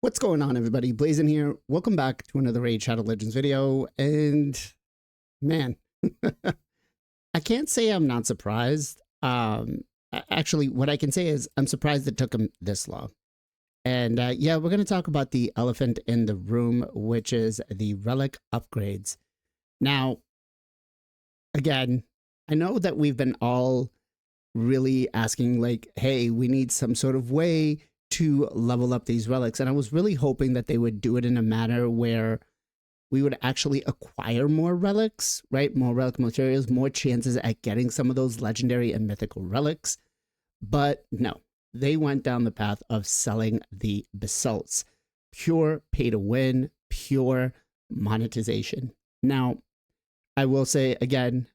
What's going on, everybody? Blazing here. Welcome back to another Raid Shadow Legends video. And man, I can't say I'm not surprised. Actually, what I can say is I'm surprised it took him this long. And yeah, we're going to talk about the elephant in the room, which is the Relic upgrades. Now, again, I know that we've been all really asking like, hey, we need some sort of way to level up these relics. And I was really hoping that they would do it in a manner where we would actually acquire more relics, right? More relic materials, more chances at getting some of those legendary and mythical relics. But no, they went down the path of selling the basalts. Pure pay to win, pure monetization. Now, I will say again,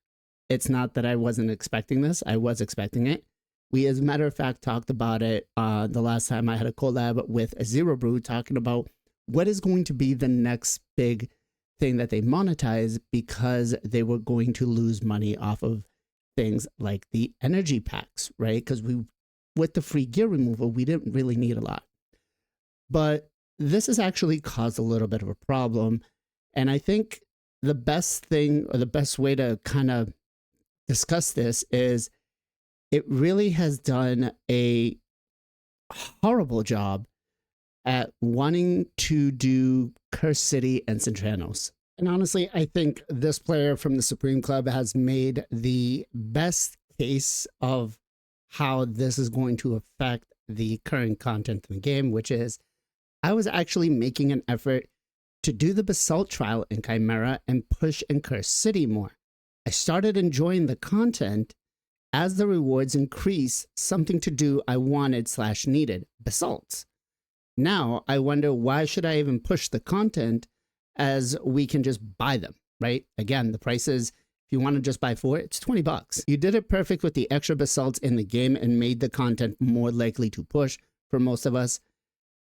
it's not that I wasn't expecting this. I was expecting it. We, as a matter of fact, talked about it the last time I had a collab with a Zero Brew talking about what is going to be the next big thing that they monetize, because they were going to lose money off of things like the energy packs, right? Because with the free gear removal, we didn't really need a lot. But this has actually caused a little bit of a problem. And I think the best thing, or the best way to kind of discuss this, is it really has done a horrible job at wanting to do Curse City and Centranos. And honestly, I think this player from the Supreme Club has made the best case of how this is going to affect the current content in the game, which is I was actually making an effort to do the Basalt trial in Chimera and push in Curse City more. I started enjoying the content. As the rewards increase, something to do I wanted/needed, basalts. Now I wonder, why should I even push the content as we can just buy them, right? Again, the price is, if you want to just buy 4, it's 20 bucks. You did it perfect with the extra basalts in the game and made the content more likely to push for most of us.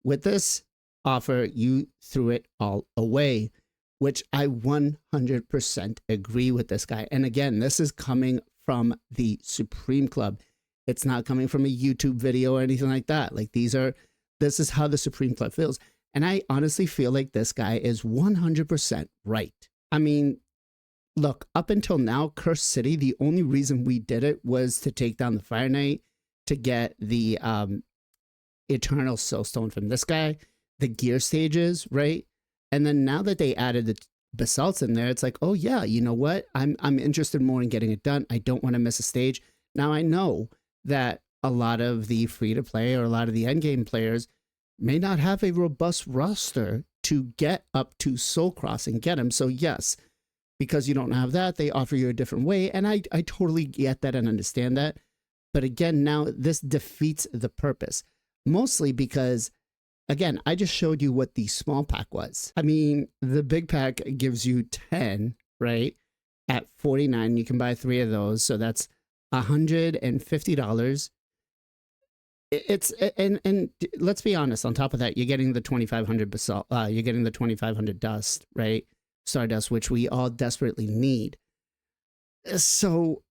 With this offer, you threw it all away, which I 100% agree with this guy. And again, this is coming from the Supreme Club. It's not coming from a YouTube video or anything like that. Like, this is how the Supreme Club feels. And I honestly feel like this guy is 100% right. I mean, look, up until now, Curse City, the only reason we did it was to take down the Fire Knight, to get the Eternal Soulstone from this guy, the gear stages, right? And then now that they added the basalts in there, it's like, oh yeah, you know what? I'm interested more in getting it done. I don't want to miss a stage. Now I know that a lot of the free to play or a lot of the end game players may not have a robust roster to get up to Soul Cross and get them. So yes, because you don't have that, they offer you a different way. And I totally get that and understand that. But again, now this defeats the purpose, mostly because, again, I just showed you what the small pack was. I mean, the big pack gives you 10, right? At 49, you can buy 3 of those. So that's $150. And let's be honest, on top of that, you're getting the 2,500 basalt, you're getting the 2,500 dust, right? Stardust, which we all desperately need. So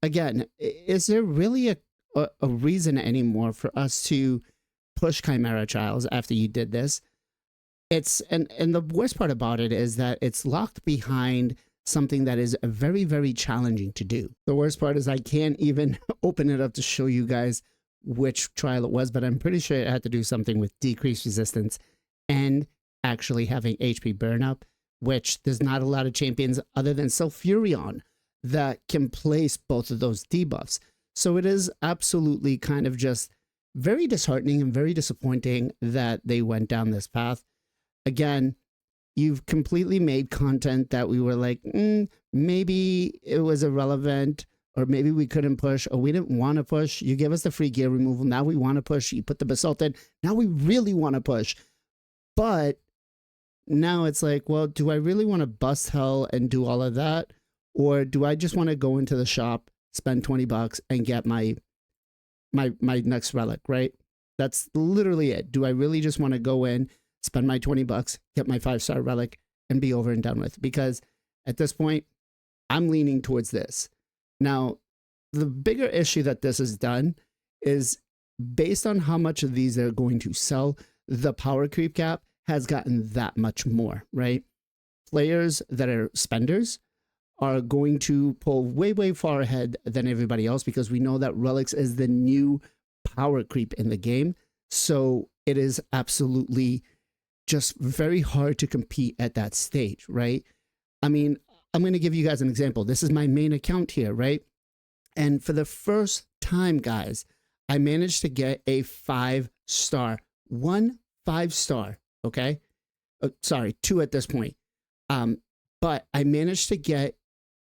again, is there really a reason anymore for us to push Chimera Trials after you did this? And the worst part about it is that it's locked behind something that is very, very challenging to do. The worst part is I can't even open it up to show you guys which trial it was, but I'm pretty sure it had to do something with decreased resistance and actually having HP burn up, which there's not a lot of champions other than Sulfurion that can place both of those debuffs. So it is absolutely kind of just very disheartening and very disappointing that they went down this path. Again, you've completely made content that we were like, maybe it was irrelevant, or maybe we couldn't push, or we didn't want to push. You give us the free gear removal. Now we want to push. You put the basalt in. Now we really want to push. But now it's like, well, do I really want to bust hell and do all of that? Or do I just want to go into the shop, spend 20 bucks and get my next relic, right? That's literally it. Do I really just want to go in, spend my 20 bucks, get my 5-star relic and be over and done with? Because at this point, I'm leaning towards this. Now, the bigger issue that this has done is, based on how much of these they're going to sell, the power creep cap has gotten that much more, right? Players that are spenders are going to pull way, way far ahead than everybody else because we know that Relics is the new power creep in the game. So it is absolutely just very hard to compete at that stage, right? I mean, I'm going to give you guys an example. This is my main account here, right? And for the first time, guys, I managed to get a 5-star, 1 5-star, okay? Sorry, 2 at this point. But I managed to get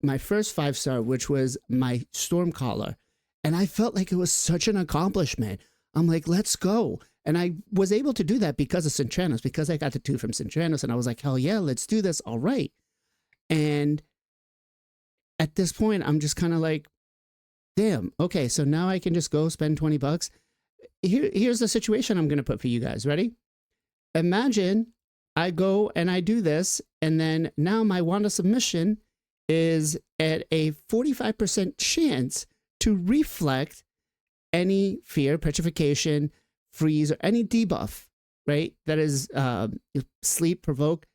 my first 5-star, which was my Stormcaller. And I felt like it was such an accomplishment. I'm like, let's go. And I was able to do that because of Cintranos, because I got the 2 from Cintranos. And I was like, hell yeah, let's do this. All right. And at this point, I'm just kind of like, damn, okay, so now I can just go spend 20 bucks. Here's the situation I'm going to put for you guys. Ready? Imagine I go and I do this, and then now my Wanda submission is at a 45% chance to reflect any fear, petrification, freeze, or any debuff, right? That is sleep, provoke.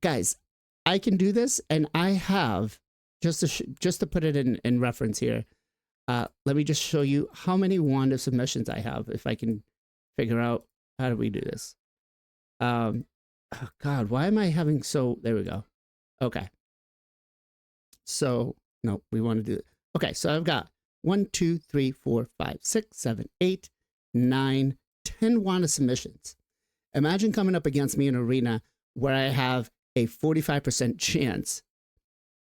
Guys, I can do this, and I have, just to put it in reference here, let me just show you how many Wanda submissions I have, if I can figure out how do we do this. Oh God, why am I having there we go. Okay. So, no, we want to do it. Okay, so I've got 1, 2, 3, 4, 5, 6, 7, 8, 9, 10 Wanda submissions. Imagine coming up against me in an arena where I have a 45% chance.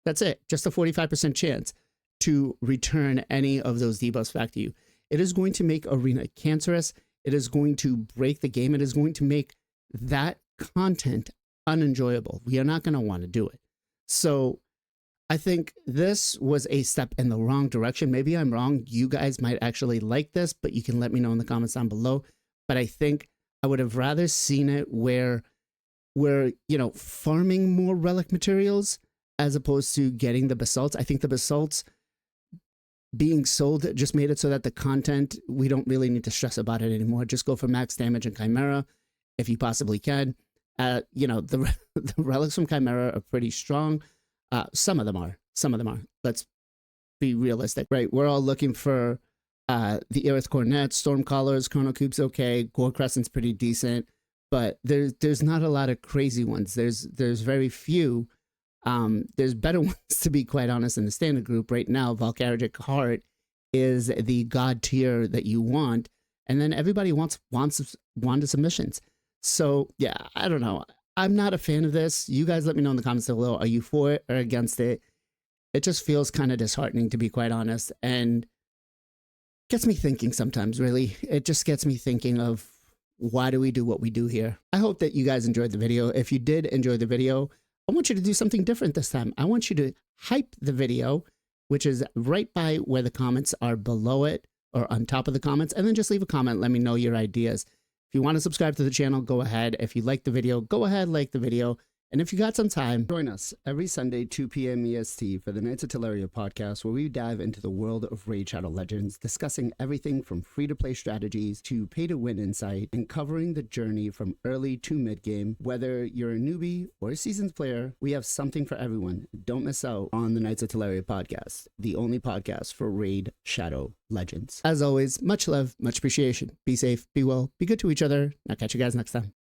That's it, just a 45% chance to return any of those debuffs back to you. It is going to make Arena cancerous. It is going to break the game. It is going to make that content unenjoyable. We are not going to want to do it. So I think this was a step in the wrong direction. Maybe I'm wrong. You guys might actually like this, but you can let me know in the comments down below. But I think I would have rather seen it where we're, farming more relic materials as opposed to getting the basalts. I think the basalts being sold just made it so that the content, we don't really need to stress about it anymore. Just go for max damage and Chimera if you possibly can. The relics from Chimera are pretty strong. Some of them are. Let's be realistic, right? We're all looking for the Aerith Cornet, Stormcallers, Chrono Cube's okay, Gore Crescent's pretty decent, but there's not a lot of crazy ones. There's very few. There's better ones, to be quite honest, in the standard group right now. Valkyric Heart is the god tier that you want, and then everybody wants Wanda submissions. So yeah, I don't know. I'm not a fan of this. You guys let me know in the comments below. Are you for it or against it? It just feels kind of disheartening, to be quite honest, and gets me thinking sometimes, really. It just gets me thinking of, why do we do what we do here? I hope that you guys enjoyed the video. If you did enjoy the video, I want you to do something different this time. I want you to hype the video, which is right by where the comments are below it or on top of the comments, and then just leave a comment. Let me know your ideas. If you want to subscribe to the channel, go ahead. If you like the video, go ahead, like the video. And if you got some time, join us every Sunday, 2 p.m. EST for the Knights of Plarium podcast, where we dive into the world of Raid Shadow Legends, discussing everything from free-to-play strategies to pay-to-win insight, and covering the journey from early to mid-game. Whether you're a newbie or a seasoned player, we have something for everyone. Don't miss out on the Knights of Plarium podcast, the only podcast for Raid Shadow Legends. As always, much love, much appreciation. Be safe, be well, be good to each other. I'll catch you guys next time.